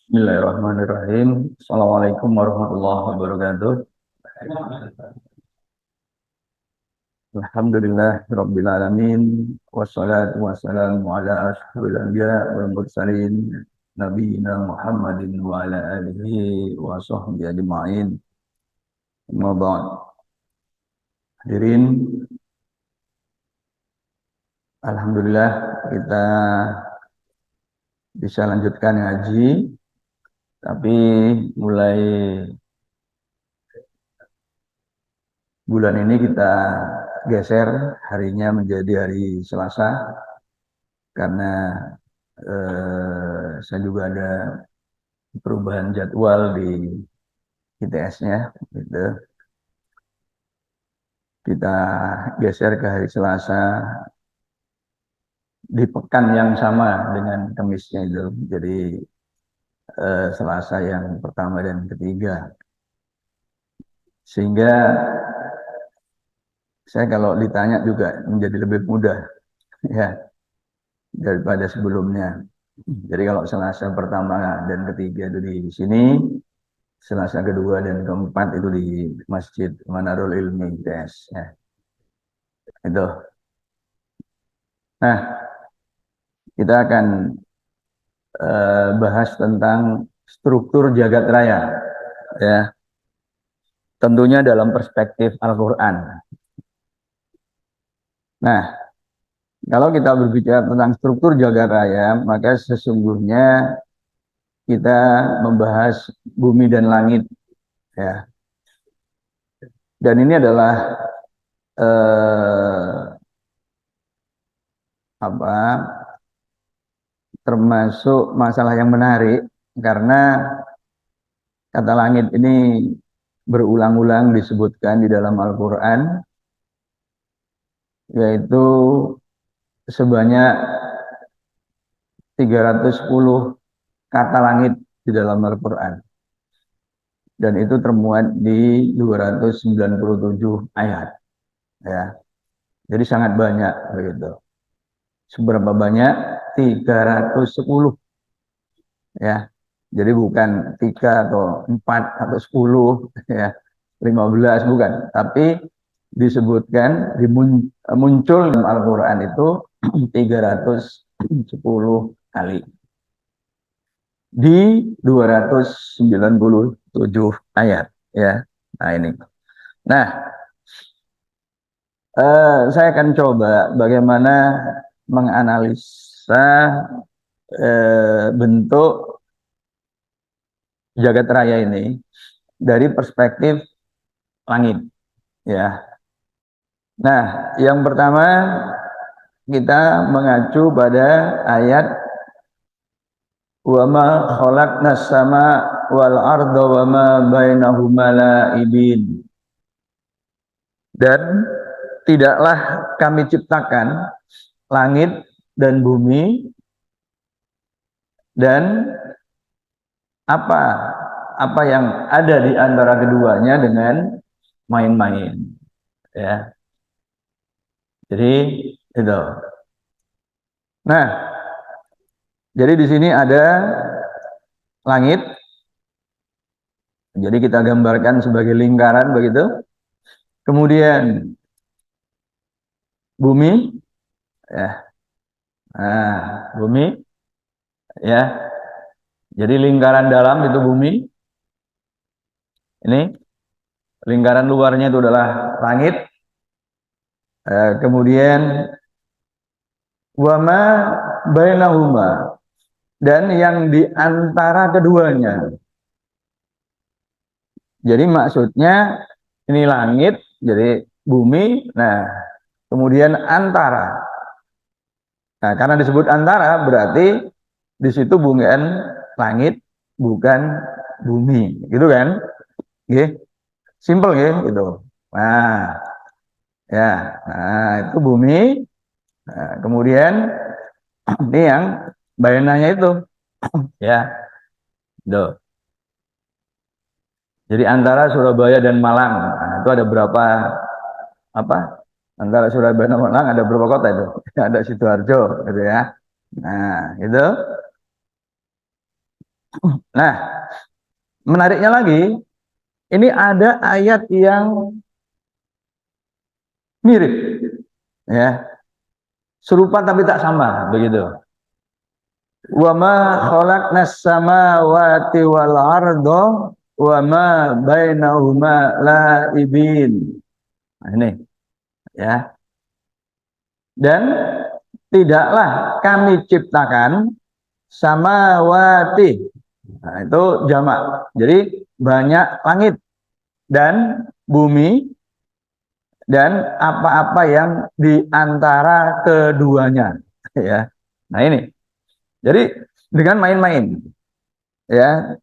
Bismillahirrahmanirrahim. Assalamualaikum warahmatullahi wabarakatuh. Alhamdulillah Rabbil Alamin. Wassalatu wassalamu ala asyrafil anbiya wal mursalin. Nabiyina Muhammadin wa ala alihi wa sahbihi ajma'in. Amma ba'd. Hadirin, Alhamdulillah kita bisa lanjutkan ngaji. Tapi mulai bulan ini kita geser harinya menjadi hari Selasa karena saya juga ada perubahan jadwal di ITS-nya gitu. Kita geser ke hari Selasa di pekan yang sama dengan Kamisnya itu. Jadi Selasa yang pertama dan ketiga. Sehingga saya kalau ditanya juga menjadi lebih mudah ya daripada sebelumnya. Jadi kalau Selasa pertama dan ketiga itu di sini, Selasa kedua dan keempat itu di Masjid Manarul Ilmi ITS. Ya. Itu. Nah, kita akan bahas tentang struktur jagat raya. Ya. Tentunya dalam perspektif Al-Quran. Nah, kalau kita berbicara tentang struktur jagat raya, maka sesungguhnya kita membahas bumi dan langit, ya. Dan ini adalah termasuk masalah yang menarik karena kata langit ini berulang-ulang disebutkan di dalam Al-Quran, yaitu sebanyak 310 kata langit di dalam Al-Quran. Dan itu termuat di 297 ayat. Ya. Jadi sangat banyak begitu. Seberapa banyak? 310. Ya. Jadi bukan 3 atau 4 atau 10 ya, 15 bukan, tapi disebutkan muncul dalam Al-Qur'an itu 310 kali di 297 ayat ya. Nah ini. Nah, saya akan coba bagaimana menganalisa bentuk jagat raya ini dari perspektif langit ya. Nah, yang pertama kita mengacu pada ayat wa ma khalaqnas sama wal arda wa ma bainahuma la'ibin. Dan tidaklah kami ciptakan langit dan bumi dan apa yang ada di antara keduanya dengan main-main ya. Jadi itu. Nah, jadi di sini ada langit. Jadi kita gambarkan sebagai lingkaran begitu. Kemudian bumi ya. Nah, bumi ya. Jadi lingkaran dalam itu bumi. Ini lingkaran luarnya itu adalah langit. Kemudian wama bainahuma, dan yang di antara keduanya. Jadi maksudnya ini langit, jadi bumi. Nah, kemudian antara. Nah, karena disebut antara berarti di situ bukan langit, bukan bumi, gitu kan? Oke, simple ya, gitu. Nah, ya, nah itu bumi. Nah, kemudian ini yang bayangannya itu, ya, do. Jadi antara Surabaya dan Malang, nah, itu ada berapa apa? Antara Surabaya dan Malang ada berapa kota itu? Ada Sidoarjo, gitu ya. Nah, itu. Nah, menariknya lagi, ini ada ayat yang mirip, ya, serupa tapi tak sama, begitu. Wa ma khalaqnas samawati wal arda wa ma bainahuma la'ibin. Nah, ini, ya. Dan tidaklah kami ciptakan samawati. Nah, itu jamak. Jadi banyak langit dan bumi dan apa-apa yang di antara keduanya, ya. Nah, ini. Jadi dengan main-main, ya.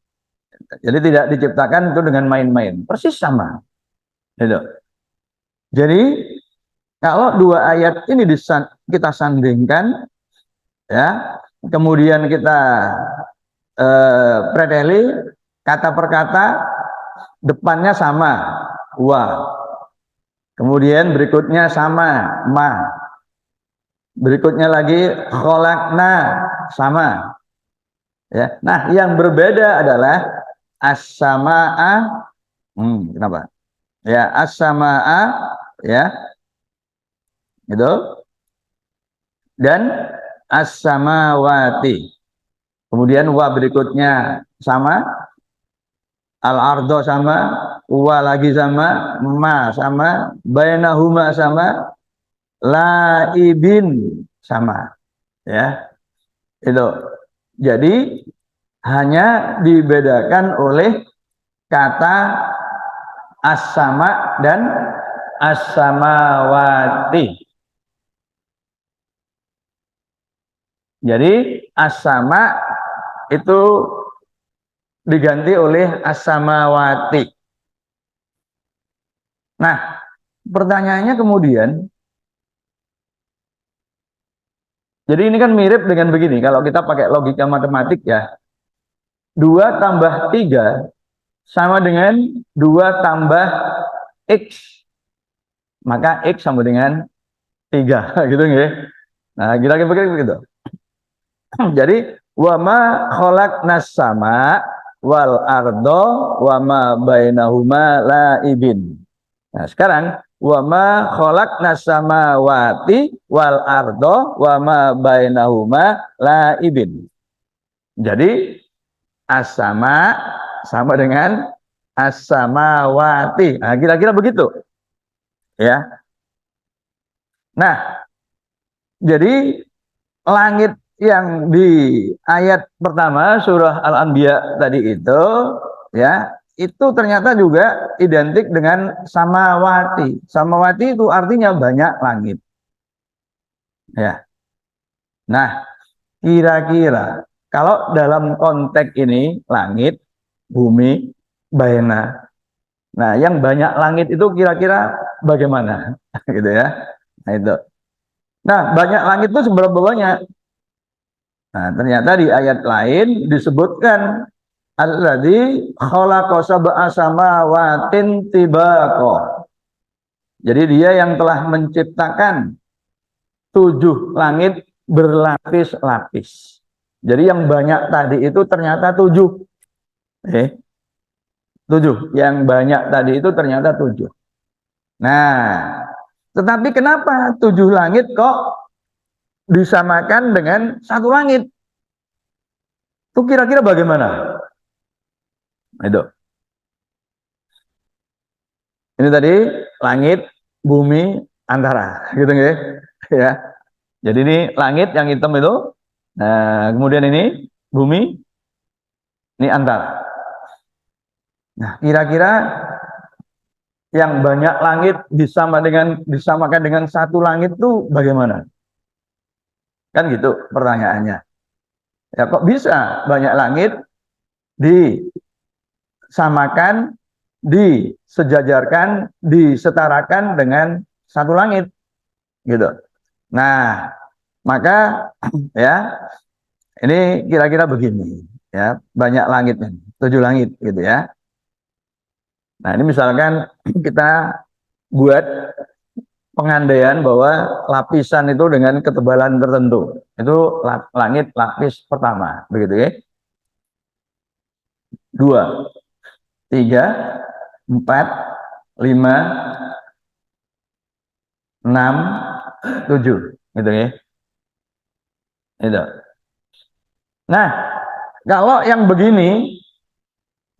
Jadi tidak diciptakan itu dengan main-main. Persis sama. Gitu. Jadi kalau dua ayat ini kita sandingkan, ya, kemudian kita preteli kata per kata, depannya sama, wa. Kemudian berikutnya sama, ma. Berikutnya lagi kholakna, sama. Ya. Nah, yang berbeda adalah as-samaa. Kenapa? Ya, as-samaa, ya, itu, dan as-samawati. Kemudian wa berikutnya sama, al-ardo sama, wa lagi sama, ma sama, bainahuma sama, laibin sama, ya. Itu. Jadi hanya dibedakan oleh kata as-sama dan as-samawati. Jadi as-sama itu diganti oleh as-samawati. Nah, pertanyaannya kemudian, jadi ini kan mirip dengan begini, kalau kita pakai logika matematik, ya. 2 tambah 3 sama dengan 2 tambah X. Maka X sama dengan 3, gitu nggih. Nah, kira-kira begitu. Jadi wa ma khalaqnas sama wal ardo wa ma bainahuma laibin. Nah, sekarang wa ma khalaqnas samawati wal ardo wa ma bainahuma laibin. Jadi as-sama sama dengan as-samawati. Nah, kira-kira begitu. Ya. Nah, jadi langit yang di ayat pertama surah Al-Anbiya tadi itu, ya, itu ternyata juga identik dengan samawati. Samawati itu artinya banyak langit. Ya. Nah, kira-kira kalau dalam konteks ini langit, bumi, baina. Nah, yang banyak langit itu kira-kira bagaimana? Gitu, ya. Nah, itu. Nah, banyak langit itu seberapa banyak? Nah, ternyata di ayat lain disebutkan alladzi khalaqa sab'a samawatin tibaqa. Jadi dia yang telah menciptakan 7 langit berlapis-lapis. Jadi yang banyak tadi itu ternyata 7. 7. Yang banyak tadi itu ternyata 7. Nah, tetapi kenapa 7 langit kok disamakan dengan 1 langit? Itu kira-kira bagaimana? Itu. Ini tadi langit, bumi, antara, gitu nggih? Ya. Jadi ini langit yang hitam itu. Nah, kemudian ini bumi, ini antara. Nah, kira-kira yang banyak langit disamakan dengan 1 langit itu bagaimana? Kan gitu pertanyaannya. Ya, kok bisa banyak langit disamakan, disejajarkan, disetarakan dengan 1 langit, gitu. Nah, maka ya, ini kira-kira begini, ya, banyak langit, 7 langit, gitu, ya. Nah, ini misalkan kita buat pengandaian bahwa lapisan itu dengan ketebalan tertentu, itu langit lapis pertama, begitu, ya. 2, 3, 4, 5, 6, 7, gitu ya. Itu. Nah, kalau yang begini,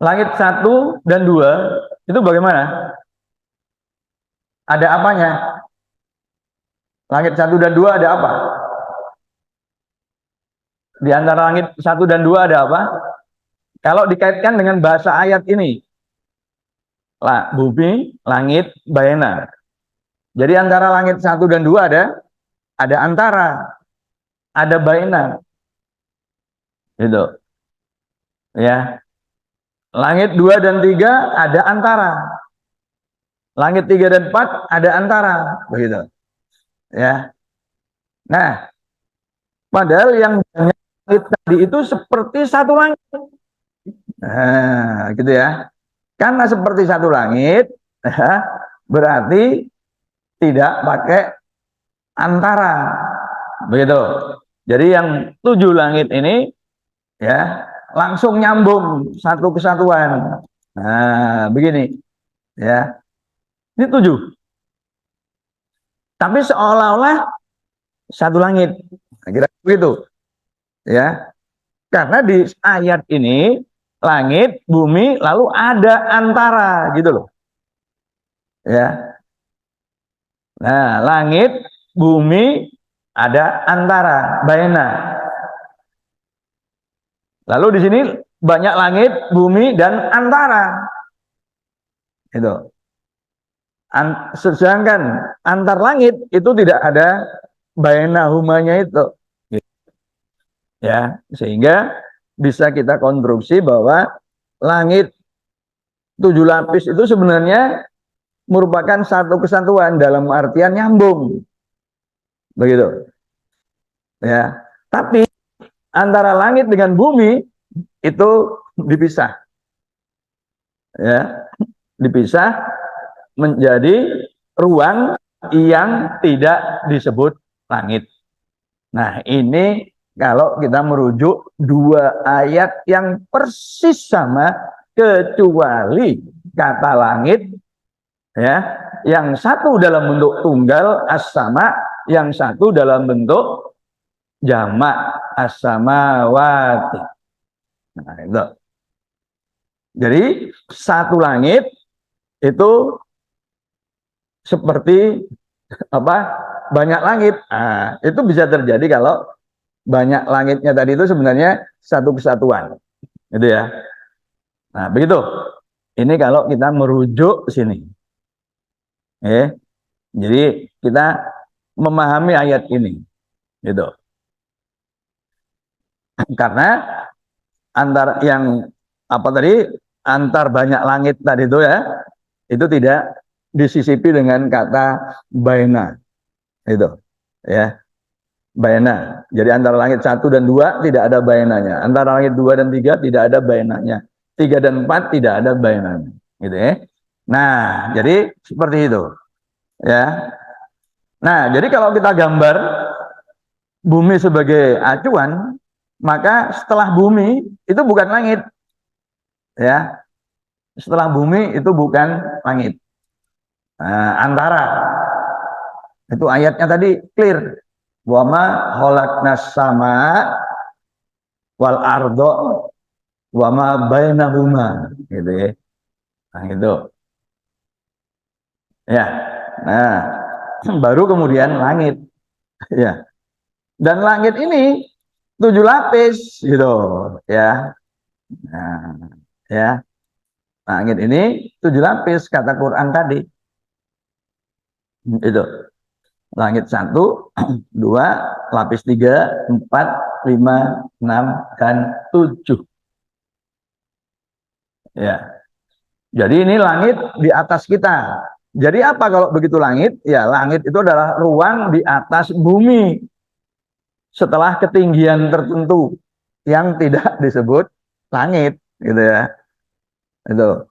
langit 1 dan 2, itu bagaimana? Ada apanya? Langit 1 dan 2 ada apa? Di antara langit 1 dan 2 ada apa? Kalau dikaitkan dengan bahasa ayat ini, bumi, langit, baena. Jadi antara langit 1 dan 2 ada antara, ada baena. Gitu. Ya. Langit 2 dan 3 ada antara. Langit 3 dan 4 ada antara, begitu. Ya. Nah, padahal yang banyak langit tadi itu seperti satu langit. Nah, gitu ya. Karena seperti satu langit, ya, berarti tidak pakai antara, begitu. Jadi yang 7 langit ini ya langsung nyambung satu kesatuan. Nah, begini ya. Ini 7. Tapi seolah-olah satu langit. Kira begitu. Ya. Karena di ayat ini langit, bumi, lalu ada antara gitu loh. Ya. Nah, langit, bumi, ada antara, baina. Lalu di sini banyak langit, bumi, dan antara. Itu. Sedangkan antar langit itu tidak ada bainahumanya itu. Ya, sehingga bisa kita konstruksi bahwa langit 7 lapis itu sebenarnya merupakan satu kesatuan dalam artian nyambung. Begitu. Ya. Tapi antara langit dengan bumi itu dipisah. Ya, dipisah menjadi ruang yang tidak disebut langit. Nah, ini kalau kita merujuk 2 ayat yang persis sama, kecuali kata langit ya, yang satu dalam bentuk tunggal as-sama, yang satu dalam bentuk jamak as-samawati. Nah, itu. Jadi satu langit itu seperti apa? Banyak langit. Nah, itu bisa terjadi kalau banyak langitnya tadi itu sebenarnya satu kesatuan. Gitu ya. Nah, begitu. Ini kalau kita merujuk sini. Jadi kita memahami ayat ini. Gitu. Karena antar yang apa tadi, antar banyak langit tadi itu ya, itu tidak disisipi dengan kata baina. Itu ya, baina. Jadi antara langit 1 dan 2 tidak ada bainanya. Antara langit 2 dan 3 tidak ada bainanya. 3 dan 4 tidak ada bainanya. Gitu ya. Nah, jadi seperti itu. Ya. Nah, jadi kalau kita gambar bumi sebagai acuan, maka setelah bumi itu bukan langit. Ya. Setelah bumi itu bukan langit. Nah, antara. Itu ayatnya tadi clear. Wa ma khalaqnas sama wal ardo wa ma bainahuma, gitu ya. Nah, itu. Ya. Nah, baru kemudian langit. Ya. Dan langit ini 7 lapis gitu, ya. Nah, ya. Langit ini 7 lapis kata Quran tadi. Itu. Langit 1, 2, lapis 3, 4, 5, 6, dan 7. Ya. Jadi ini langit di atas kita. Jadi apa kalau begitu langit? Ya, langit itu adalah ruang di atas bumi setelah ketinggian tertentu yang tidak disebut langit, gitu ya. Itu.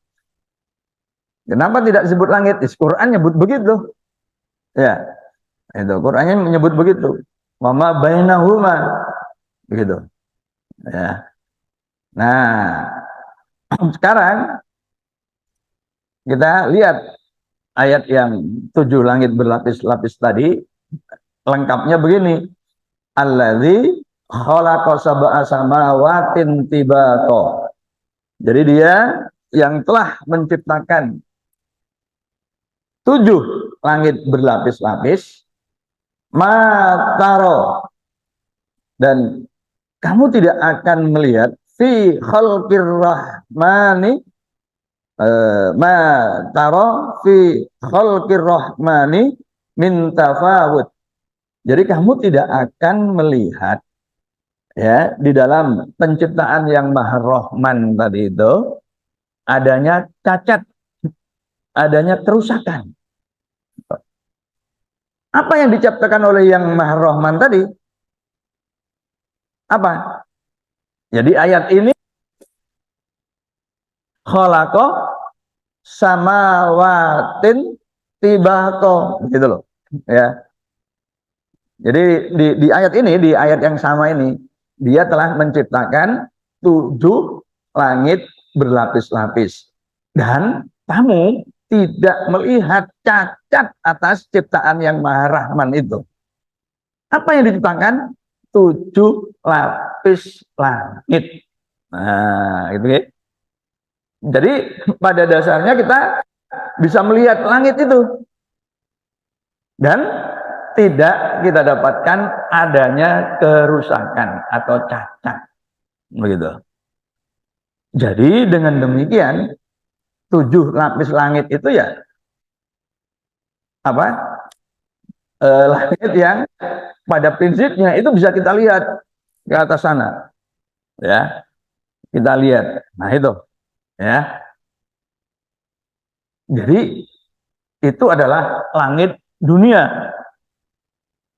Kenapa tidak disebut langit? Quran nyebut begitu. Ya, itu Qurannya menyebut begitu. Wama bainahuma, begitu. Ya. Nah, Sekarang kita lihat ayat yang 7 langit berlapis-lapis tadi, lengkapnya begini. Alladzi khalaqa sab'a samawatin tibaqa. Jadi dia yang telah menciptakan 7 langit berlapis-lapis, mataro, dan kamu tidak akan melihat fi khalqir rahmani ma taro fi khalqir rahmani min tafawut. Jadi kamu tidak akan melihat ya di dalam penciptaan yang Maha Rahman tadi itu adanya cacat, adanya kerusakan. Apa yang diciptakan oleh yang Maha Rahman tadi? Apa? Jadi ayat ini khalaqa samawatin tibaqo, gitu loh. Ya. Jadi di ayat ini, di ayat yang sama ini, dia telah menciptakan 7 langit berlapis-lapis. Dan kamu tidak melihat cacat atas ciptaan yang Maha Rahman itu. Apa yang diciptakan? 7 lapis langit. Nah, itu ya. Jadi pada dasarnya kita bisa melihat langit itu. Dan tidak kita dapatkan adanya kerusakan atau cacat. Begitu. Jadi dengan demikian 7 lapis langit itu ya apa? Langit yang pada prinsipnya itu bisa kita lihat ke atas sana. Ya. Kita lihat. Nah, itu. Ya. Jadi itu adalah langit dunia.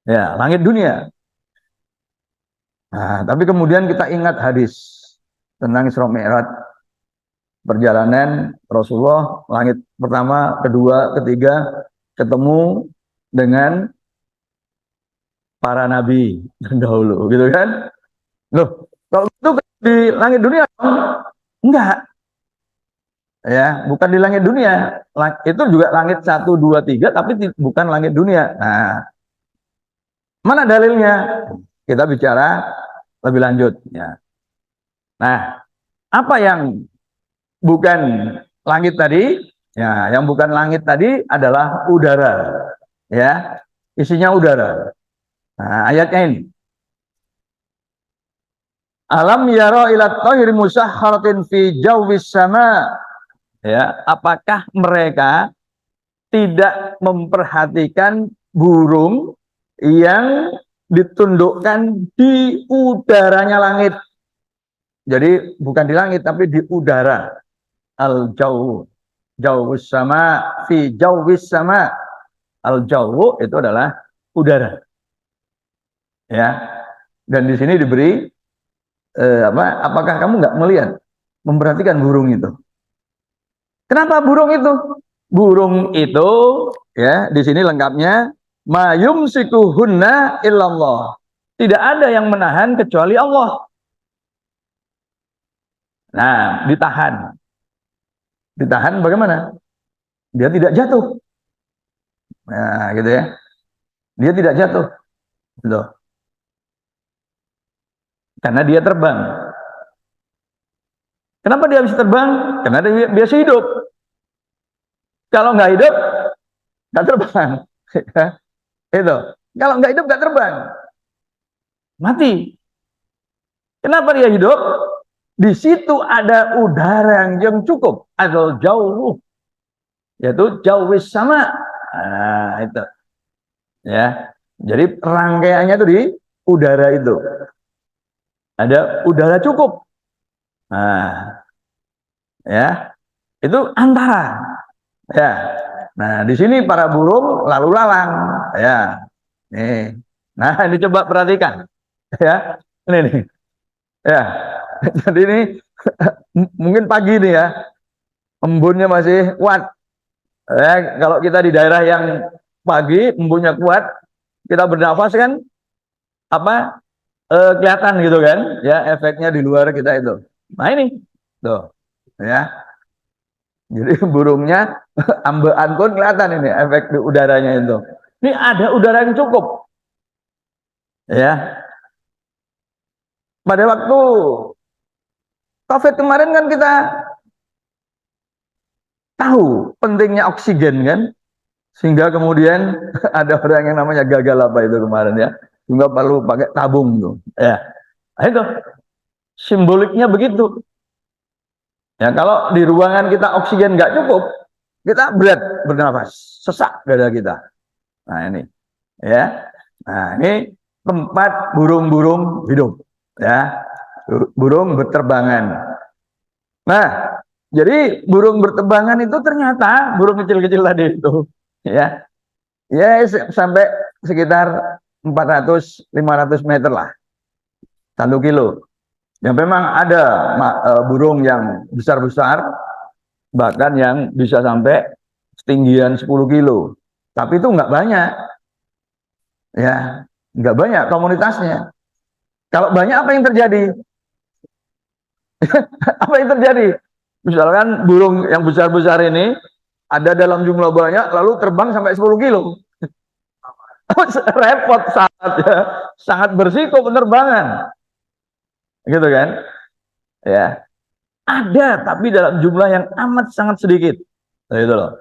Ya, langit dunia. Nah, tapi kemudian kita ingat hadis tentang Isra Mi'raj, perjalanan Rasulullah, langit pertama, kedua, ketiga, ketemu dengan para nabi terdahulu, gitu kan? Loh, kalau itu di langit dunia enggak. Ya, bukan di langit dunia. Itu juga langit 1, 2, 3, tapi bukan langit dunia. Nah, mana dalilnya? Kita bicara lebih lanjut. Ya. Nah, apa yang bukan langit tadi? Ya, yang bukan langit tadi adalah udara. Ya, isinya udara. Nah, ayatnya ini. Alam yara ila tayri musakhkharatin fi jawwis sama. Ya, apakah mereka tidak memperhatikan burung yang ditundukkan di udaranya langit? Jadi bukan di langit tapi di udara. Al-jawu, jawwus sama, fi jawwis sama. Al-jawu itu adalah udara. Ya. Dan di sini diberi apakah kamu nggak melihat, memperhatikan burung itu? Kenapa burung itu? Burung itu ya di sini lengkapnya mayum sikuhunna illallah. Tidak ada yang menahan kecuali Allah. Nah, ditahan. Ditahan bagaimana? Dia tidak jatuh. Nah, gitu ya. Dia tidak jatuh. Gitu. Karena dia terbang. Kenapa dia bisa terbang? Karena dia biasa hidup. Kalau nggak hidup, nggak terbang. Itu. Kalau nggak hidup, nggak terbang. Mati. Kenapa dia hidup? Di situ ada udara yang cukup. Atau jauh. Yaitu jauwis sama. Nah, itu. Ya. Jadi rangkaiannya itu di udara itu. Ada udara cukup. Nah, ya. Itu antara. Ya. Nah, di sini para burung lalu lalang. Ya. Nih. Nah, ini coba perhatikan. Ya. Ini nih. Ya. Jadi ini mungkin pagi nih ya. Embunnya masih kuat. Kalau kita di daerah yang pagi embunnya kuat, kita bernafas kan kelihatan gitu kan, ya efeknya di luar kita itu. Nah ini, tuh, ya. Jadi burungnya ambekan pun kelihatan ini efek di udaranya itu. Ini ada udara yang cukup, ya. Pada waktu COVID kemarin kan kita tahu pentingnya oksigen kan, sehingga kemudian ada orang yang namanya gagal apa itu kemarin ya, sehingga perlu pakai tabung tuh, ya. Nah, itu simboliknya begitu. Ya kalau di ruangan kita oksigen nggak cukup, kita berat bernafas, sesak dada kita. Nah ini, ya. Nah ini tempat burung-burung hidup, ya. Burung berterbangan. Nah, jadi burung berterbangan itu ternyata burung kecil-kecil tadi itu, ya, ya sampai sekitar 400-500 meter lah, 1 kilo. Ya memang ada burung yang besar-besar, bahkan yang bisa sampai setinggian 10 kilo. Tapi itu nggak banyak, ya, nggak banyak komunitasnya. Kalau banyak apa yang terjadi? Apa yang terjadi? Misalkan burung yang besar-besar ini ada dalam jumlah banyak, lalu terbang sampai 10 kilo. Repot sangat ya, sangat bersiko penerbangan, gitu kan? Ya, ada tapi dalam jumlah yang amat sangat sedikit, gitu loh.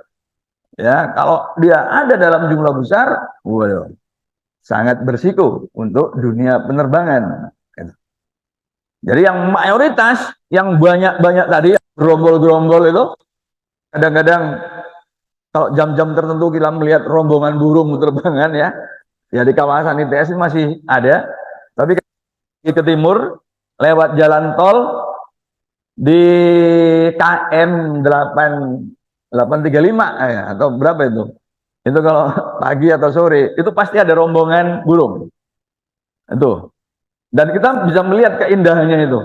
Ya, kalau dia ada dalam jumlah besar, waduh, sangat bersiko untuk dunia penerbangan. Jadi yang mayoritas, yang banyak-banyak tadi, gerombol-gerombol itu, kadang-kadang kalau jam-jam tertentu kita melihat rombongan burung terbangan ya, ya di kawasan ITS masih ada, tapi ke timur lewat jalan tol di KM 835 ya, atau berapa itu? Itu kalau pagi atau sore itu pasti ada rombongan burung. Itu. Dan kita bisa melihat keindahannya itu.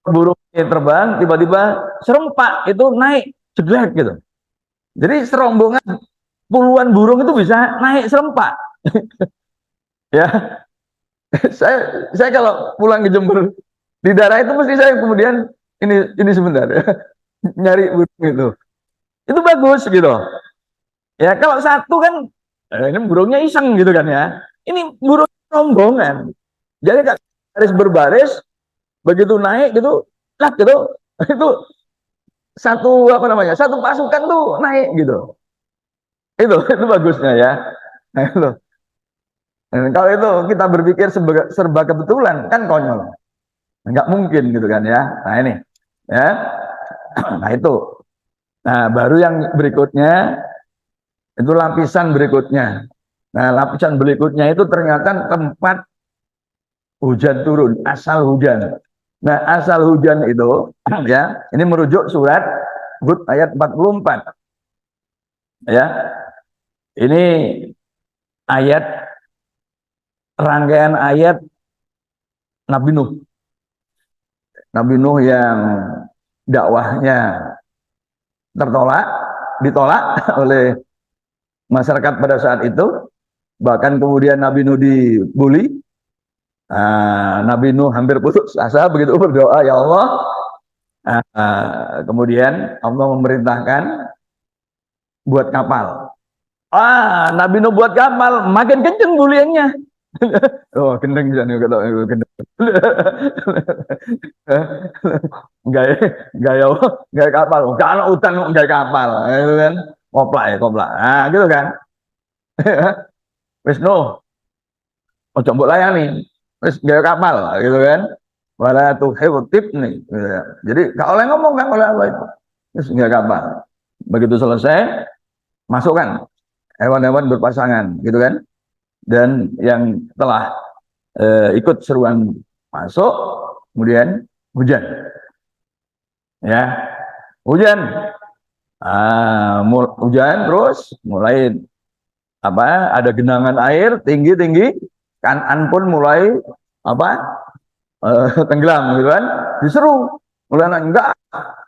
Burung terbang tiba-tiba serempak itu naik jeglek gitu. Jadi serombongan puluhan burung itu bisa naik serempak. Ya, saya kalau pulang ke Jember di daerah itu mesti saya kemudian ini sebentar ya, nyari burung itu. Itu bagus gitu. Ya kalau satu kan ini burungnya iseng gitu kan ya. Ini burung rombongan. Jadi kan baris berbaris begitu naik gitu, lah gitu. Itu satu apa namanya? Satu pasukan tuh naik gitu. Itu bagusnya ya. Nah, itu. Dan kalau itu kita berpikir serba kebetulan kan konyol. Nggak mungkin gitu kan ya. Nah ini ya. Nah itu. Nah baru yang berikutnya itu lapisan berikutnya. Nah lapisan berikutnya itu ternyata tempat hujan turun, asal hujan. Nah asal hujan itu ya ini merujuk surat Hud ayat 44 ya. Ini ayat rangkaian ayat Nabi Nuh. Nabi Nuh yang dakwahnya ditolak oleh masyarakat pada saat itu, bahkan kemudian Nabi Nuh dibully. Nabi Nuh hampir putus asa begitu berdoa, ya Allah. Kemudian Allah memerintahkan buat kapal. Nabi Nuh buat kapal, makin kenceng bullyingnya. Oh, gendeng bisa nih kata gendeng. Gaya gaya gaya kapal. Kalau hutan gaya kapal, itu kan koplak ya koplak. Nah, gitu kan. Wis no, ojo mbok layani. Wis gaya kapal, gitu kan. Wala tuh tip nih. Gitu. Jadi kalau oleh ngomong kan oleh Allah itu. Wis gaya kapal. Begitu selesai, masukkan hewan-hewan berpasangan, gitu kan. Dan yang telah ikut seruan masuk, kemudian hujan, ya hujan, hujan terus mulai apa? Ada genangan air tinggi-tinggi, Kan'an pun mulai apa? Tenggelam, gitu kan? Diseru, mulai enggak,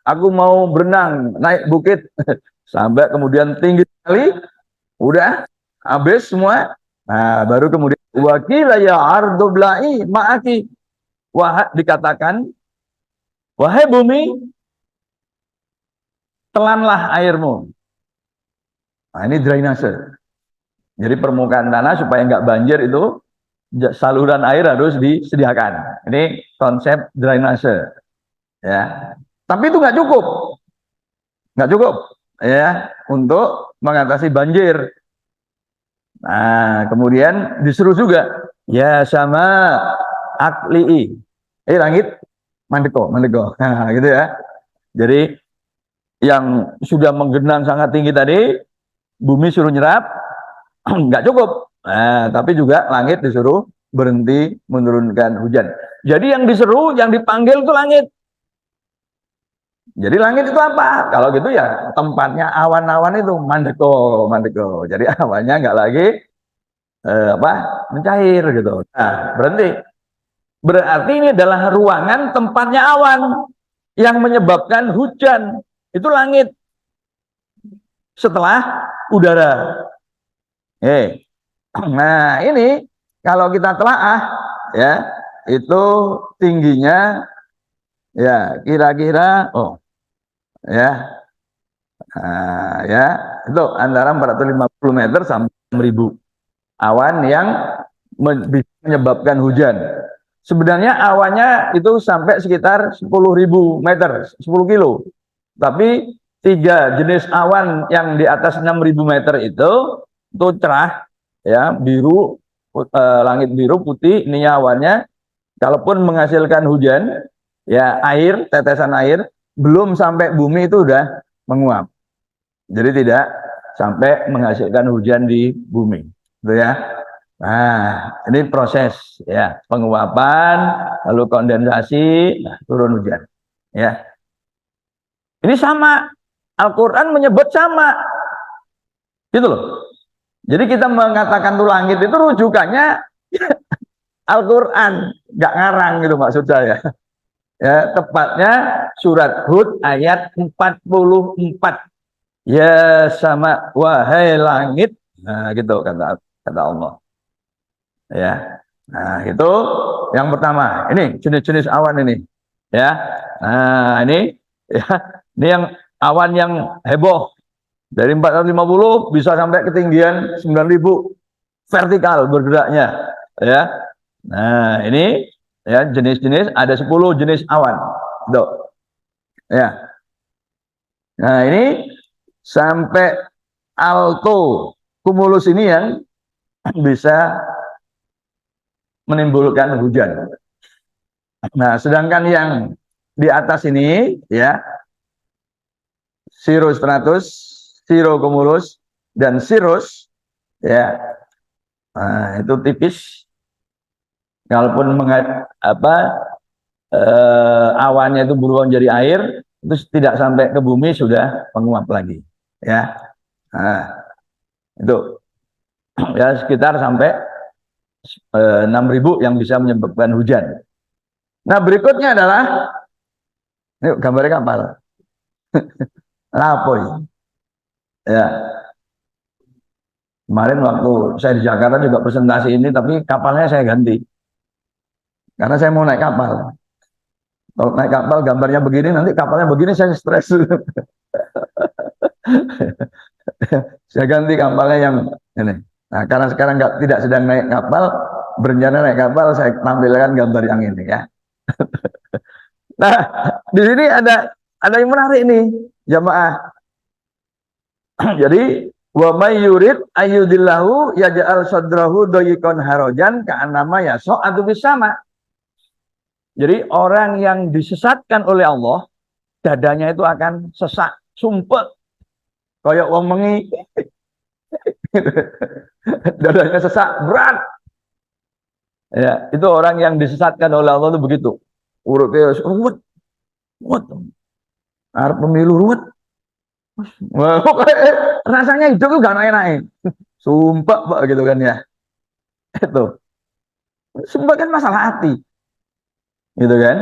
aku mau berenang naik bukit sampai kemudian tinggi sekali, udah habis semua. Nah, baru kemudian wakila ya ardu bla'i ma'aki, dikatakan wahai bumi telanlah airmu. Nah, ini drainase. Jadi permukaan tanah supaya nggak banjir itu saluran air harus disediakan. Ini konsep drainase, ya. Tapi itu nggak cukup, ya, untuk mengatasi banjir. Nah, kemudian disuruh juga, ya sama akli, langit mandeko, nah, gitu ya. Jadi yang sudah menggenang sangat tinggi tadi, bumi suruh nyerap, nggak cukup. Nah, tapi juga langit disuruh berhenti menurunkan hujan. Jadi yang diseru, yang dipanggil itu langit. Jadi langit itu apa? Kalau gitu ya tempatnya awan-awan itu mandeko. Jadi awannya nggak lagi mencair gitu. Nah, berhenti. Berarti ini adalah ruangan tempatnya awan yang menyebabkan hujan. Itu langit. Setelah udara. Nah, ini kalau kita telaah, ya, itu tingginya ya kira-kira ya ya itu antara 450 meter sampai 6.000 awan yang bisa menyebabkan hujan. Sebenarnya awannya itu sampai sekitar 10.000 meter, 10 kilo. Tapi 3 jenis awan yang di atas 6.000 meter itu cerah, ya, biru, langit biru, putih, ini awannya. Kalaupun menghasilkan hujan, ya air, tetesan air, belum sampai bumi itu udah menguap. Jadi tidak sampai menghasilkan hujan di bumi, gitu ya. Nah, ini proses, ya, penguapan, lalu kondensasi, turun hujan, ya. Ini sama, Al-Quran menyebut sama, gitu loh. Jadi kita mengatakan tuh langit itu rujukannya Al-Quran, nggak ngarang gitu maksud saya. Ya, tepatnya surat Hud ayat 44. Ya sama, wahai langit. Nah, gitu kata Allah. Ya. Nah, itu yang pertama. Ini jenis-jenis awan ini. Ya. Nah, ini ya, ini yang awan yang heboh. Dari 450 bisa sampai ketinggian 9.000 vertikal bergeraknya. Ya. Nah, ini ya jenis-jenis, ada 10 jenis awan. Tuh. Ya. Nah, ini sampai alto cumulus ini yang bisa menimbulkan hujan. Nah, sedangkan yang di atas ini, ya, cirrostratus, cirrocumulus, dan cirrus, ya, nah, itu tipis. Kalaupun awannya itu berubah jadi air, itu tidak sampai ke bumi sudah menguap lagi, ya. Nah, itu ya sekitar sampai 6.000 yang bisa menyebabkan hujan. Nah, berikutnya adalah ini gambarnya kapal. Lapoy. Ya, kemarin waktu saya di Jakarta juga presentasi ini, tapi kapalnya saya ganti karena saya mau naik kapal. Kalau naik kapal gambarnya begini, nanti kapalnya begini, saya stres. Saya ganti kapalnya yang ini. Nah, karena sekarang tidak sedang naik kapal, berencana naik kapal, saya tampilkan gambar yang ini, ya. Nah, di sini ada yang menarik nih, jamaah. Jadi wa may yurid ayyudillahu yaj'al sadrahu dayiqan harajan ka'annama yas'adu bis sama. Jadi orang yang disesatkan oleh Allah, dadanya itu akan sesak, sumpek, kayak wong mengi. Dadanya sesak, berat. Ya, itu orang yang disesatkan oleh Allah itu begitu. Urutnya ruwet, arep pemilu ruwet. Wah, rasanya hidup itu gak naik-naik. Sumpah, Pak, gitu kan ya. Itu. Sumpah kan masalah hati. Gitu kan.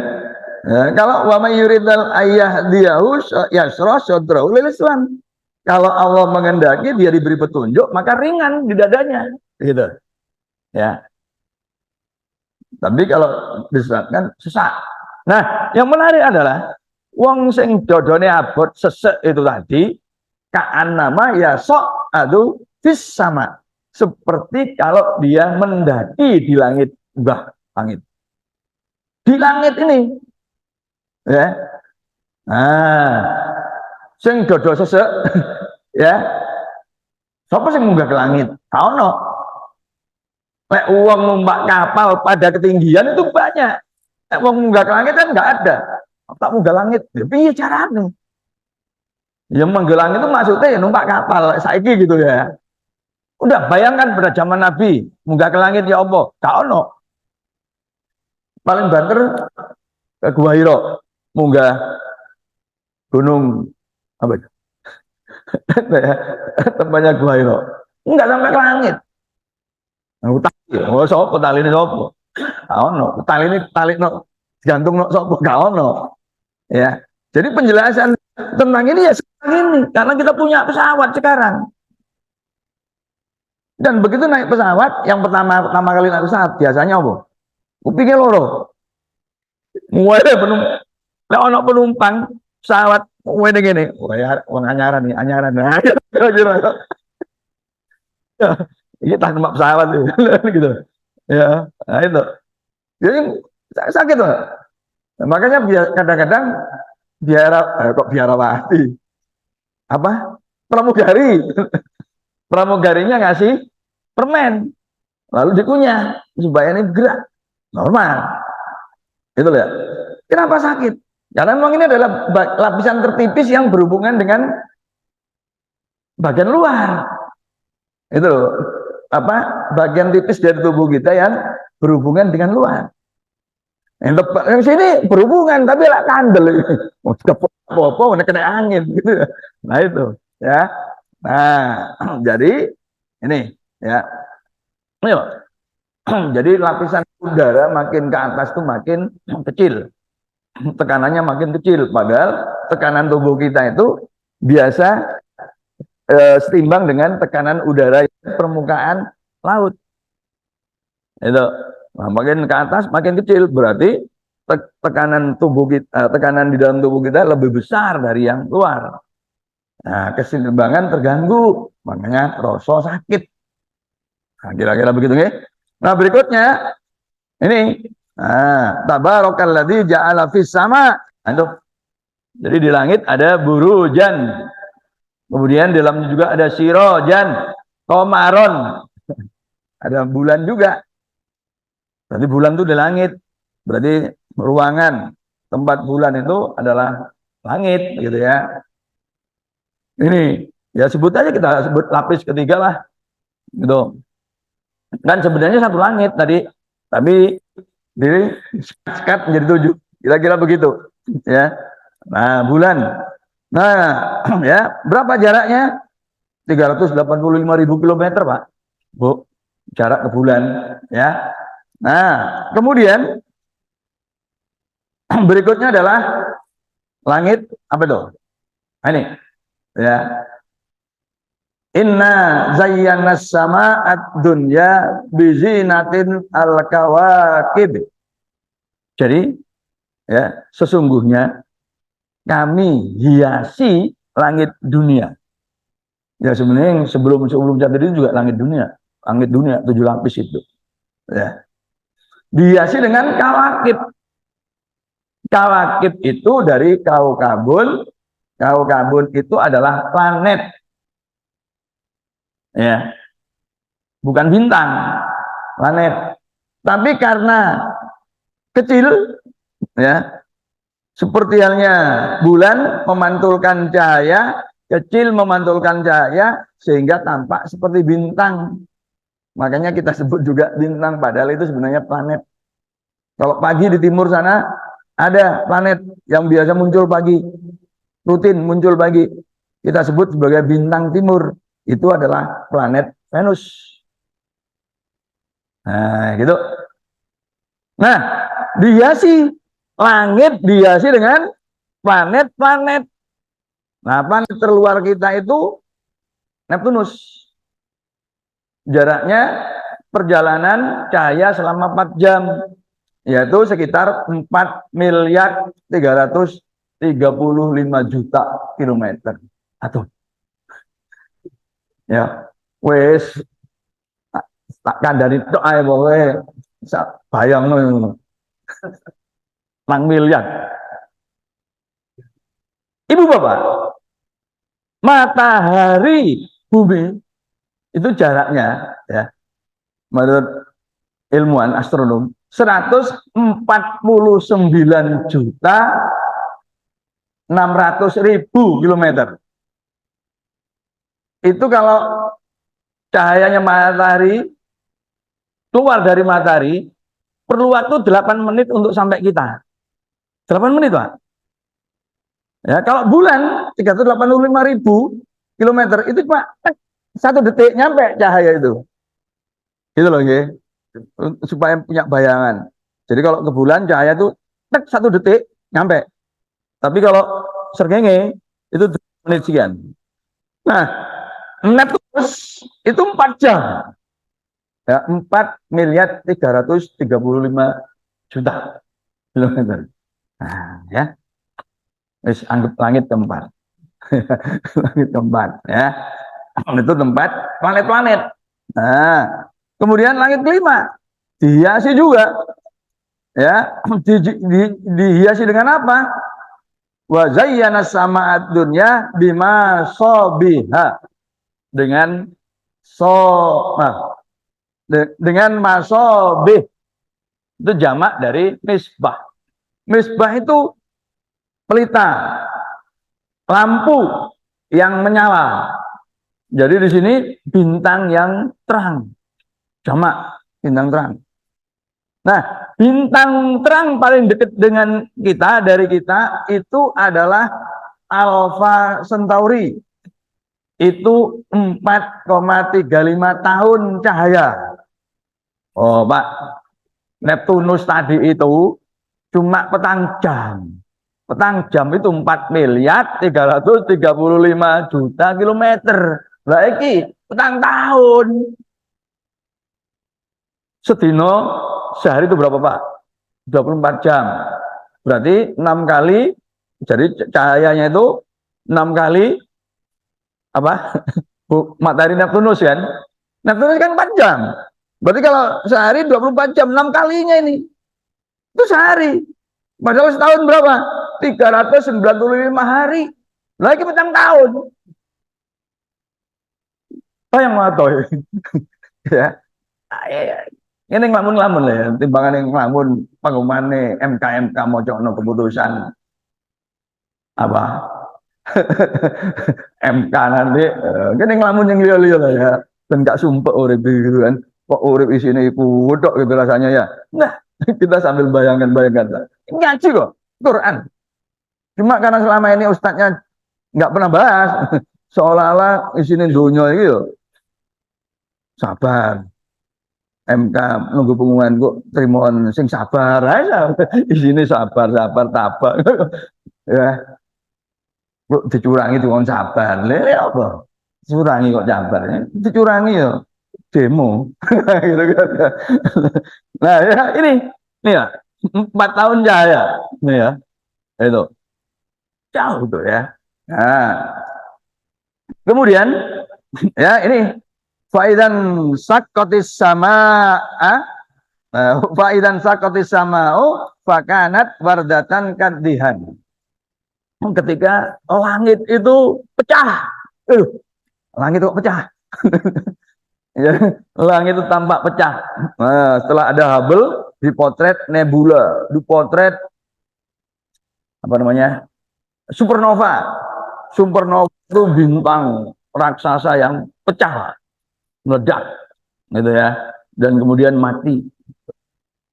Ya, kalau wa may yuridal ayah diyahu yasra sadrahu lil Islam. Kalau Allah mengendaki dia diberi petunjuk, maka ringan di dadanya. Gitu. Ya. Tapi kalau disesatkan sesak. Nah, yang menarik adalah Wong sing dodone abot sesek itu tadi kaan nama ya sok aduh fis sama seperti kalau dia mendaki di langit, langit di langit ini ya. Nah, sing dodo sesek ya, siapa sing munggah ke langit? Kau no, lek uang numpak kapal pada ketinggian itu banyak. Lek uang munggah ke langit kan nggak ada. Tak munggah langit, ya piye carane? Yang menggelang itu maksudnya ya numpak kapal saiki gitu ya. Udah bayangkan pada zaman Nabi munggah ke langit ya Allah, kau no. Paling banter ke Gua Hiro, munggah gunung apa itu? Tempatnya Gua Hiro. Enggak sampai ke langit. Oh, sopo tali ini sopo? Kau no. Tali no gantung no sopo kau no. Ya. Jadi penjelasan tentang ini ya sekarang ini karena kita punya pesawat sekarang. Dan begitu naik pesawat, yang pertama kali naik pesawat biasanya apa? Kupingnya loro. Mulai penumpang pesawat mulai gini, wah anyaran nih, anyaran. Nah, ini tak numpak pesawat gitu. Ya, nah itu. Jadi sakit loh. Nah, makanya kadang-kadang biarawati apa pramugari pramugarinya ngasih permen lalu dikunyah supaya ini gerak normal itu ya. Kenapa sakit? Karena memang ini adalah lapisan tertipis yang berhubungan dengan bagian luar itu apa bagian tipis dari tubuh kita yang berhubungan dengan luar. Yang sini berhubungan tapi lah kandel apa kena angin gitu. Nah itu ya. Nah, jadi ini ya. Ayo. Jadi lapisan udara makin ke atas tuh makin kecil. Tekanannya makin kecil padahal tekanan tubuh kita itu biasa setimbang dengan tekanan udara permukaan laut. Itu. Nah, makin ke atas makin kecil berarti tekanan tubuh kita, tekanan di dalam tubuh kita lebih besar dari yang luar. Nah, keseimbangan terganggu, makanya rasa sakit. Nah, kira-kira begitu ya. Nah, berikutnya ini tabarakalladzi ja'ala fis sama. Nah, jadi di langit ada burujan. Kemudian di dalamnya juga ada sirojan, komaron. Ada bulan juga. Berarti bulan itu di langit. Berarti ruangan tempat bulan itu adalah langit gitu ya. Ini ya sebut aja kita sebut lapis ketiga lah. Gitu. Dan sebenarnya satu langit tadi, tapi di sekat menjadi 7. Kira-kira begitu ya. Nah, bulan. Nah, ya, berapa jaraknya? 385.000 kilometer, Pak. Bu, jarak ke bulan ya. Nah, kemudian berikutnya adalah langit apa itu? Nah, ini ya. Inna zayyana sama'at dunya bizinatin al-kawakib. Jadi ya, sesungguhnya kami hiasi langit dunia. Ya sebenarnya sebelum jatuh itu juga langit dunia 7 lapis itu. Ya. Dihiasi dengan kawakib. Kawakib itu dari kaukabun. Kaukabun itu adalah planet. Ya. Bukan bintang, planet. Tapi karena kecil ya, seperti halnya bulan memantulkan cahaya, kecil memantulkan cahaya sehingga tampak seperti bintang. Makanya kita sebut juga bintang padahal itu sebenarnya planet. Kalau pagi di timur sana ada planet yang biasa muncul pagi, rutin muncul pagi. Kita sebut sebagai bintang timur. Itu adalah planet Venus. Nah, gitu. Nah, dihiasi langit dihiasi dengan planet-planet. Nah, planet terluar kita itu Neptunus. Jaraknya perjalanan cahaya selama 4 jam. Yaitu sekitar 4.330.000 35 juta kilometer. Atau ya wes tak kandani tok ae pokoke bayangno nang miliar. Ibu bapak, matahari bumi itu jaraknya ya menurut ilmuwan astronom 149 juta 600.000 kilometer. Itu kalau cahayanya matahari keluar dari matahari perlu waktu 8 menit untuk sampai kita. 8 menit, Pak. Ya, kalau bulan 385.000 kilometer itu cuma 1 detik nyampe cahaya itu. Gitu loh, ya. Supaya punya bayangan. Jadi kalau ke bulan cahaya itu 1 detik nyampe. Tapi kalau srengenge itu 2 menit sekian. Nah, Neptunus itu 4 jam. Ya, 4.335 juta kilometer. Nah, ya. Wis anggap langit keempat. Langit keempat, ya. Itu tempat planet-planet. Nah, kemudian langit kelima dihiasi juga. Ya, dihiasi dengan apa? Wa zayyana sama'ad dunya bima sobiha, dengan dengan masobih, itu jamak dari misbah. Misbah itu pelita, lampu yang menyala. Jadi di sini bintang yang terang, jamak bintang terang. Nah, bintang terang paling dekat dengan kita, dari kita, itu adalah Alpha Centauri. Itu 4,35 tahun cahaya. Oh, Pak, Neptunus tadi itu cuma petang jam. Petang jam itu 4.335 juta kilometer. Lah iki petang tahun. Sedino sehari itu berapa, Pak? 24 jam. Berarti 6 kali, jadi cahayanya itu 6 kali apa? Matahari Neptunus kan? Neptunus kan 4 jam. Berarti kalau sehari 24 jam, 6 kalinya ini. Itu sehari. Padahal setahun berapa? 395 hari. Lagi petang tahun. Bayang matoy. Ya. Ini ngelamun-ngelamun lah ya, timbangan yang ngelamun pengumumannya MK mocokno keputusan apa MK nanti, kan ngelamun yang liya-liya lah ya, dan gak sumpah urip gitu kan, kok urip isine iku wedok gitu rasanya ya. Nah, kita sambil bayangkan ngaji kok Quran, cuma karena selama ini ustadznya nggak pernah bahas, seolah-olah isine dunia gitu. Sabar, MK nunggu pengumuman kok trimon sing sabar aja. Di sini sabar tabak. Ya, kok dicurangi tuh sabar. Lha apa? Dicurangi kok sabar. Dicurangi ya demo. Gitu kan. Nah, ya ini ya 4 tahun cahaya. Nih ya. Itu. Jauh tuh ya. Nah, kemudian ya ini faidan sakotis sama faidan sakotis sama fakanat wardatan kadihan. Ketika langit itu pecah, langit itu pecah. Ya, langit itu tampak pecah. Nah, setelah ada Hubble, dipotret nebula, dipotret apa namanya, supernova. Supernova itu bintang raksasa yang pecah, meledak, gitu ya, dan kemudian mati.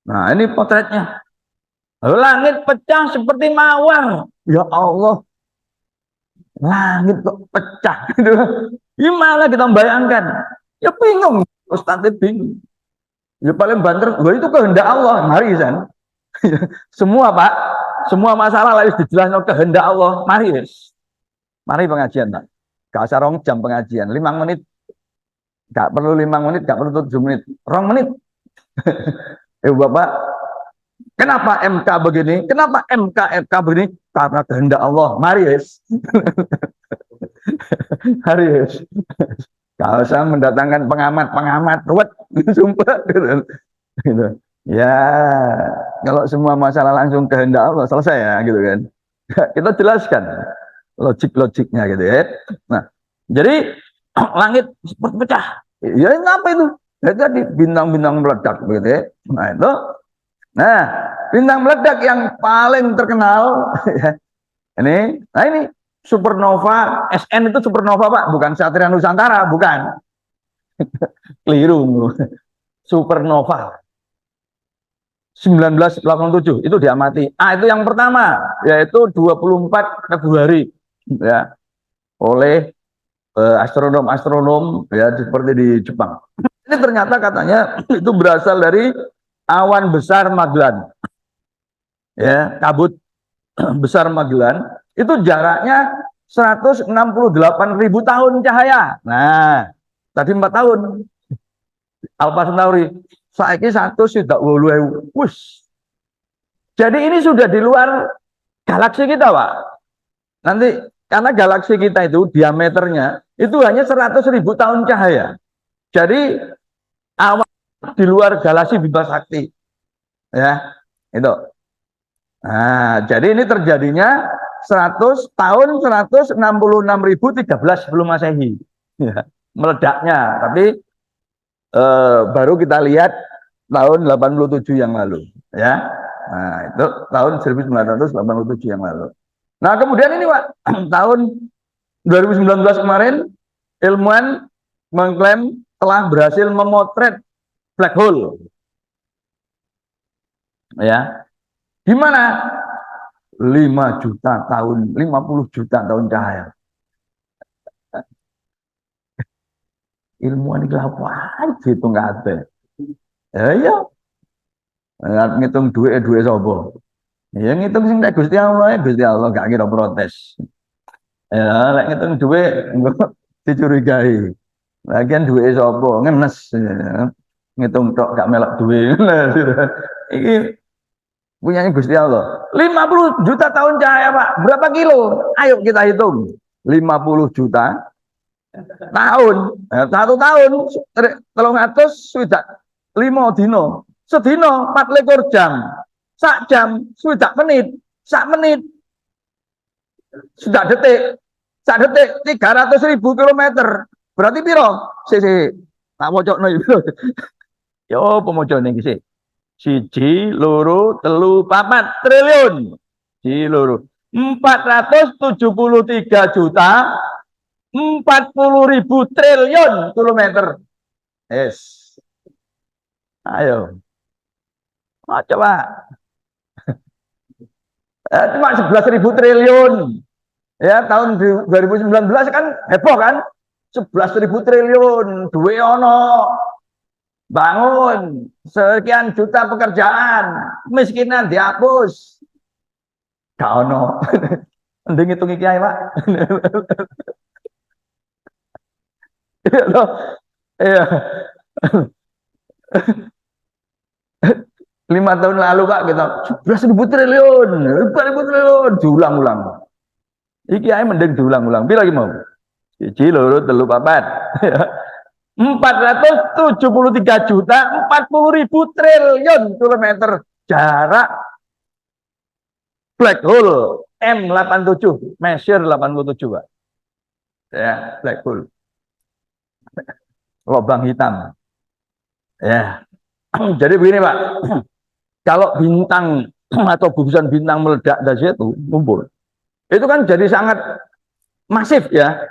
Nah, ini potretnya. Langit pecah seperti mawar. Ya Allah, langit kok pecah gitu. Gimana kita membayangkan? Ya bingung, Ustadz bingung. Ya paling banter, itu kehendak Allah. Mari San. Semua Pak, semua masalah harus dijelaskan kehendak Allah. Mari wis. Mari pengajian Pak. Gak usah 2 jam pengajian, 5 menit. Gak perlu 5 menit, gak perlu 7 menit, 2 menit. Bapak, Kenapa MK begini? Kenapa MK begini? Karena kehendak Allah. Mari, yes. Mari, yes. Kalau saya mendatangkan pengamat, ruwet, sumpah. Gitu. Ya, kalau semua masalah langsung kehendak Allah selesai ya, gitu kan. Kita jelaskan logik-logiknya gitu ya. Nah, jadi langit pecah. Ya apa itu? Ya tadi bintang-bintang meledak begitu ya. Nah, itu. Nah, bintang meledak yang paling terkenal ya. Ini supernova, SN itu supernova Pak, bukan Satria Nusantara, bukan. Keliru. Supernova 1987 itu diamati. Itu yang pertama, yaitu 24 Februari ya, oleh astronom-astronom ya seperti di Jepang. Ini ternyata katanya itu berasal dari awan besar Magellan. Ya, kabut besar Magellan itu jaraknya 168.000 tahun cahaya. Nah, tadi 4 tahun. Alpha Centauri. Saiki 100.000. Wush. Jadi ini sudah di luar galaksi kita, Pak. Nanti karena galaksi kita itu diameternya itu hanya 100.000 tahun cahaya. Jadi awan di luar galaksi Bima Sakti. Ya, itu. Nah, jadi ini terjadinya 100 tahun 166.013 sebelum Masehi. Ya, meledaknya. Tapi baru kita lihat tahun 87 yang lalu, ya. Nah, itu tahun 1987 yang lalu. Nah, kemudian ini Pak, tahun 2019 kemarin ilmuwan mengklaim telah berhasil memotret black hole. Ya. Di mana? 5 juta tahun, 50 juta tahun cahaya. Ilmuwan itu apa? Gitu nggak ada. Ya, ngitung duit sapa. Ya ngitung sing nek Gusti Allah gak kira protes. Ya lek ngitung duit engko dicurigai. Lagian duit sapa ngenes. Ya. Ngitung tok gak melok duit. Iki punyanya Gusti Allah. 50 juta tahun cahaya, Pak. Berapa kilo? Ayo kita hitung. 50 juta tahun. Satu tahun 365 dino. Sedino 24 jam. Sak jam 20 menit. Sak menit sudah detik. Sak detik 300.000 kilometer. Berarti piro? Tak wocokno iki. Yo pemojone iki sih. 1, 2, 3, 4 triliun. 473 juta 40.000 triliun kilometer. Yes. Ayo. Coba. Cuma 11.000 triliun. Ya, tahun 2019 kan heboh kan? 11.000 triliun. Duwe ono. Bangun. Sekian juta pekerjaan. Miskinan dihapus. Gak ono. Mending hitung iki ae, Pak. Iya. 5 tahun lalu Pak kita 11.000 triliun, 4.000 triliun diulang-ulang. Iki ae mending diulang-ulang. Piro lagi mau? 1, 2, 3, 4. 473 juta 40.000 triliun kilometer jarak black hole M87, Messier 87 Pak. Ya, black hole. Lubang hitam. Ya. Jadi begini Pak. Kalau bintang atau gugusan bintang meledak dari situ kumpul, itu kan jadi sangat masif ya.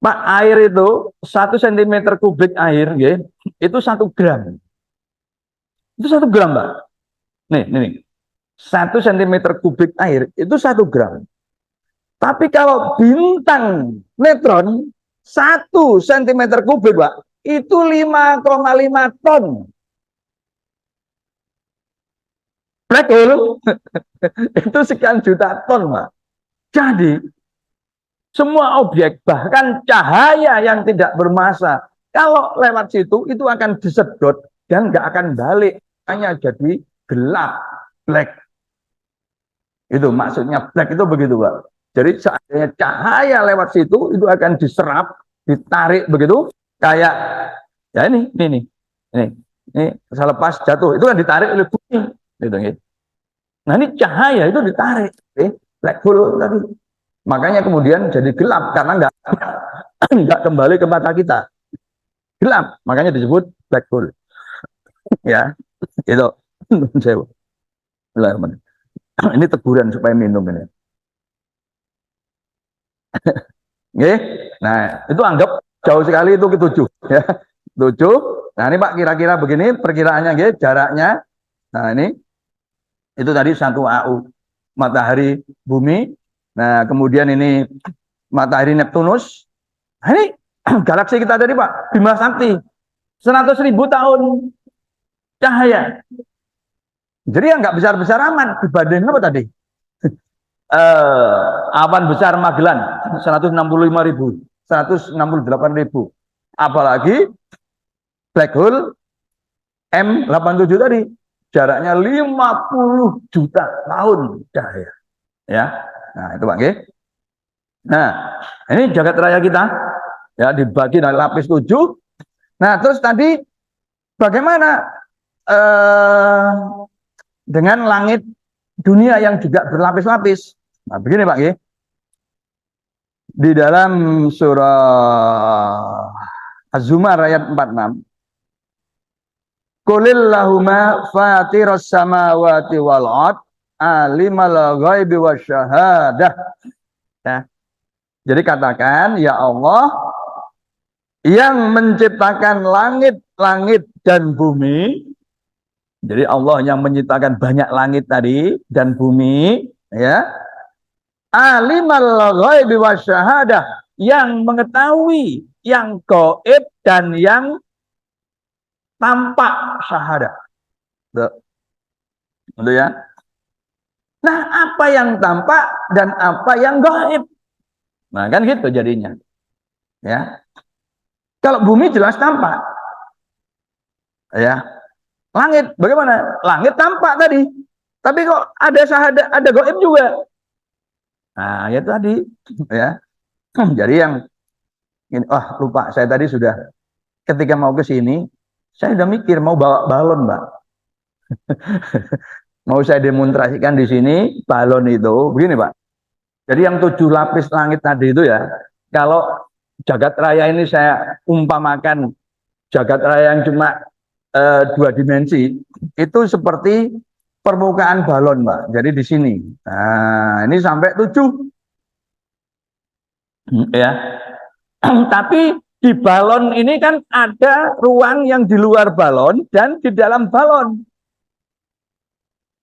Pak, air itu 1 cm kubik air, ya, itu 1 gram. Itu 1 gram, Pak. Nih. 1 cm kubik air itu 1 gram. Tapi kalau bintang neutron 1 cm kubik, Pak, itu 5,5 ton. Black hole itu sekian juta ton, Pak. Jadi semua objek, bahkan cahaya yang tidak bermassa, kalau lewat situ itu akan disedot dan nggak akan balik hanya jadi gelap, black. Itu maksudnya black itu begitu, Pak. Jadi seandainya cahaya lewat situ itu akan diserap, ditarik begitu kayak ya ini selepas jatuh itu kan ditarik oleh bumi gitu, gitu. Nah ini cahaya itu ditarik black hole tadi. Makanya kemudian jadi gelap karena nggak kembali ke mata kita. Gelap, makanya disebut black hole. Ya, itu. Ini teguran supaya minum ini. Oke. Nah, itu anggap jauh sekali itu ke-7 ya. 7. Nah, ini Pak kira-kira begini perkiraannya nggih, jaraknya. Nah, ini itu tadi 1 AU matahari bumi. Nah, kemudian ini matahari Neptunus. Nah, ini galaksi kita tadi Pak, Bima Sakti. 100.000 tahun cahaya. Jadi yang nggak besar-besar amat dibanding apa tadi? Awan besar Magellan 165.000, 168.000. Apalagi black hole M87 tadi jaraknya 50 juta tahun cahaya. Ya. Nah, itu Pak nggih. Nah, ini jagat raya kita ya dibagi dari lapis 7. Nah, terus tadi bagaimana dengan langit dunia yang juga berlapis-lapis? Nah, begini Pak nggih. Di dalam surah Az-Zumar ayat 46, Qulillahumma fatiras samawati wal ard alimal ghaibi wasyahadah. Ya. Jadi katakan, ya Allah yang menciptakan langit-langit dan bumi. Jadi Allah yang menciptakan banyak langit tadi dan bumi, ya. Alimal ghaibi wasyahadah, yang mengetahui yang gaib dan yang tampak syahadah. Betul ya? Nah, apa yang tampak dan apa yang gaib? Nah, kan gitu jadinya. Ya. Kalau bumi jelas tampak. Ya. Langit bagaimana? Langit tampak tadi. Tapi kok ada syahadah, ada gaib juga. Nah, ya tadi, ya. Jadi yang ini, lupa saya tadi sudah ketika mau ke sini, saya udah mikir mau bawa balon, Mbak. Mau saya demonstrasikan di sini balon itu, begini, Pak. Jadi yang 7 lapis langit tadi itu ya, kalau jagat raya ini saya umpamakan jagat raya yang cuma 2 dimensi, itu seperti permukaan balon, Mbak. Jadi di sini. Nah, ini sampai 7. Ya. Tapi di balon ini kan ada ruang yang di luar balon dan di dalam balon.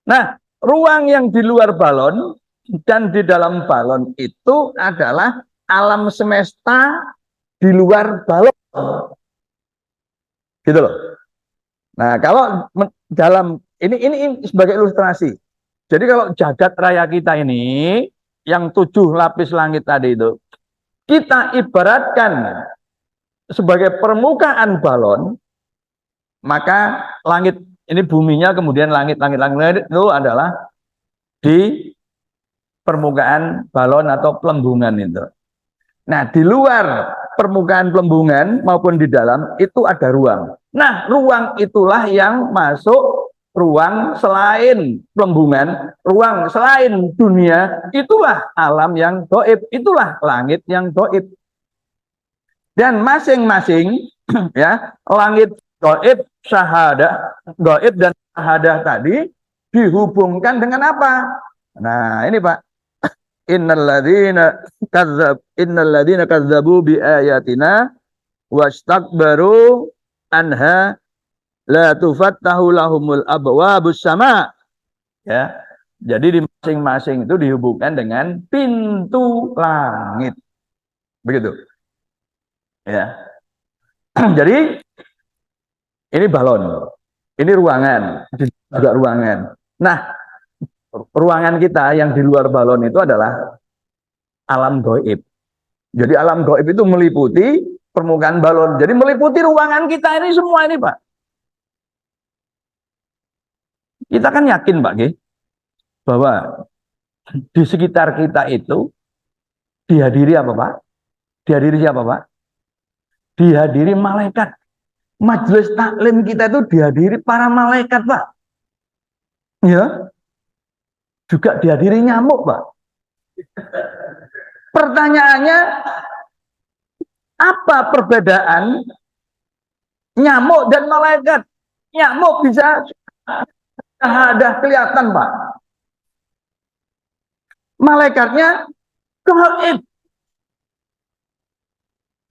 Nah, ruang yang di luar balon dan di dalam balon itu adalah alam semesta di luar balon. Gitu loh. Nah, kalau dalam ini sebagai ilustrasi. Jadi kalau jagat raya kita ini yang 7 lapis langit tadi itu kita ibaratkan sebagai permukaan balon, maka langit ini buminya kemudian langit itu adalah di permukaan balon atau pelembungan itu. Nah, di luar permukaan pelembungan maupun di dalam itu ada ruang. Nah, ruang itulah yang masuk ruang selain pelembungan, ruang selain dunia, itulah alam yang gaib, itulah langit yang gaib. Dan masing-masing ya, langit gaib, gaib dan syahadah tadi dihubungkan dengan apa? Nah, ini Pak. Innalladzina kadzabu bi ayatina wastakbaru anha la tufattahu lahumul abwabus sama. Ya. Jadi di masing-masing itu dihubungkan dengan pintu langit. Begitu. Ya. Jadi ini balon. Ini ruangan, juga ruangan. Nah, ruangan kita yang di luar balon itu adalah alam gaib. Jadi alam gaib itu meliputi permukaan balon. Jadi meliputi ruangan kita ini semua ini, Pak. Kita kan yakin Pak G, bahwa di sekitar kita itu dihadiri apa Pak? Dihadiri siapa Pak? Dihadiri malaikat. Majelis taklim kita itu dihadiri para malaikat Pak. Ya, juga dihadiri nyamuk Pak. Pertanyaannya, apa perbedaan nyamuk dan malaikat? Nyamuk bisa ada kelihatan Pak. Malaikatnya gaib.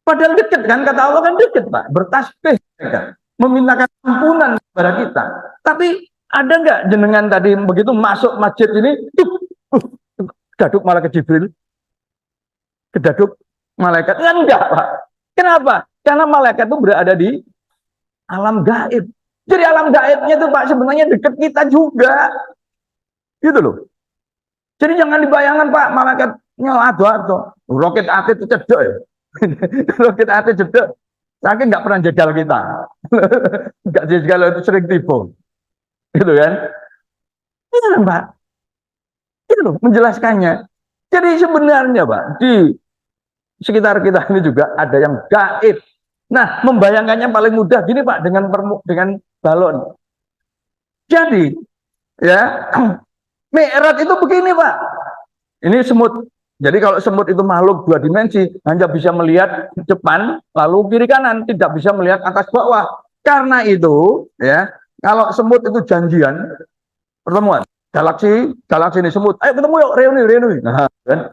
Padahal dekat kan, kata Allah kan dekat Pak. Bertasbih kan, memintakan ampunan kepada kita. Tapi ada nggak jenengan tadi begitu masuk masjid ini, gaduk malaikat Jibril, kedaduk malaikat? Enggak Pak. Kenapa? Karena malaikat itu berada di alam gaib. Jadi alam gaibnya itu Pak sebenarnya dekat kita juga. Gitu loh. Jadi jangan dibayangkan Pak, malaikatnya ado-ado. Roket atit itu cedek ya. Roket atit cedek. Saking nggak pernah jegal kita. Nggak jegal itu sering tipu. Gitu kan. Iya kan Pak. Itu loh menjelaskannya. Jadi sebenarnya Pak, di sekitar kita ini juga ada yang gaib. Nah, membayangkannya paling mudah gini Pak, dengan balon. Jadi, ya, Mi'raj itu begini Pak. Ini semut. Jadi kalau semut itu makhluk 2 dimensi, hanya bisa melihat depan, lalu kiri kanan, tidak bisa melihat atas bawah. Karena itu, ya, kalau semut itu janjian pertemuan, galaksi ini semut, ayo ketemu yuk, reuni. Nah, kan?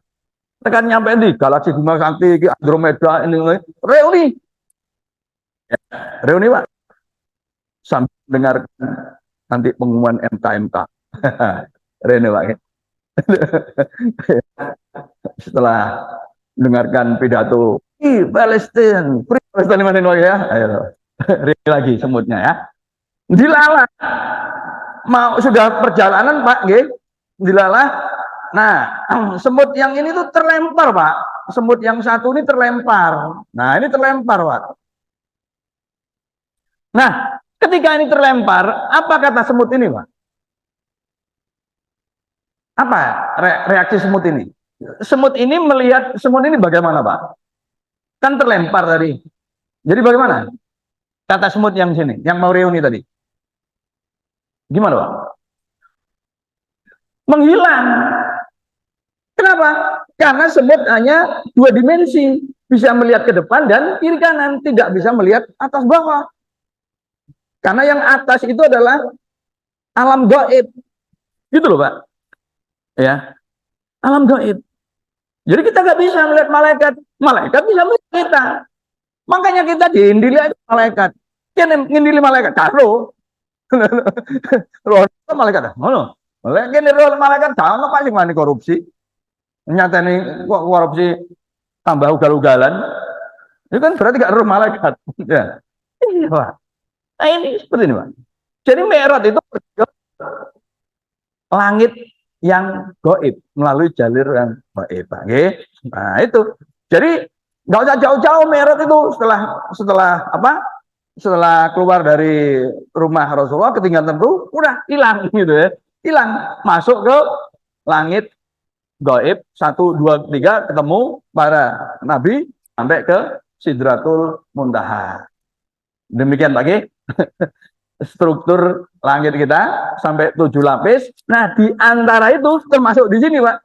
Tekan nyampe di galaksi Bima Sakti, Andromeda, ini, reuni. Ya, reuni Pak. Sambil dengar nanti pengumuman MK. Reuni Pak. Setelah dengarkan pidato Palestina, ya, ayo reuni lagi semutnya ya. Dilalah. Mau sudah perjalanan Pak, nggih. Dilalah. Nah, semut yang ini tuh terlempar Pak. Semut yang satu ini terlempar. Nah, ini terlempar Pak. Nah, ketika ini terlempar, apa kata semut ini Pak? Apa reaksi semut ini? Semut ini melihat semut ini bagaimana Pak? Kan terlempar tadi. Jadi bagaimana? Kata semut yang sini, yang mau reuni tadi. Gimana Pak? Menghilang. Kenapa? Karena semut hanya 2 dimensi. Bisa melihat ke depan dan kiri kanan. Tidak bisa melihat atas bawah. Karena yang atas itu adalah alam gaib. Gitu loh Pak. Ya, alam gaib. Jadi kita nggak bisa melihat malaikat. Malaikat bisa melihat kita. Makanya kita diindili aja malaikat. Ngindili malaikat. Karo. Roh malaikat. Ngono. Malaikat jangan pasti ngani korupsi. Nyata nih korupsi tambah ugal-ugalan. Itu kan berarti gak roh malaikat. Ya. Iya Pak. Nah ini seperti ini Pak. Jadi Mi'raj itu langit yang gaib melalui jalur yang gaib Pak. Nah itu. Jadi nggak usah jauh-jauh Mi'raj itu setelah keluar dari rumah Rasulullah ketinggalan tentu udah hilang gitu ya. Hilang, masuk ke langit gaib 1, 2, 3 ketemu para nabi sampai ke Sidratul Muntaha. Demikian Pak. Struktur langit kita sampai 7 lapis. Nah, di antara itu termasuk di sini, Pak,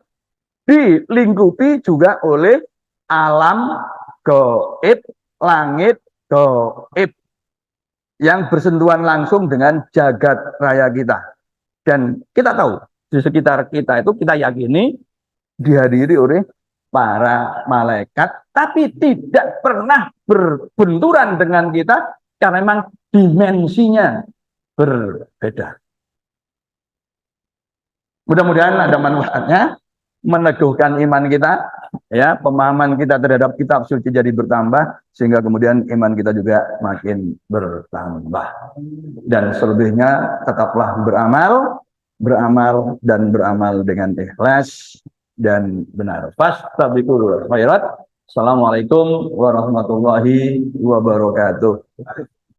dilingkupi juga oleh alam gaib, langit gaib yang bersentuhan langsung dengan jagat raya kita. Dan kita tahu di sekitar kita itu kita yakini dihadiri oleh para malaikat, tapi tidak pernah berbenturan dengan kita karena memang dimensinya berbeda. Mudah-mudahan ada manfaatnya, meneguhkan iman kita, ya, pemahaman kita terhadap kitab suci jadi bertambah, sehingga kemudian iman kita juga makin bertambah. Dan selebihnya tetaplah beramal dan beramal dengan ikhlas dan benar. Fastabiqul khairat. Assalamualaikum warahmatullahi wabarakatuh.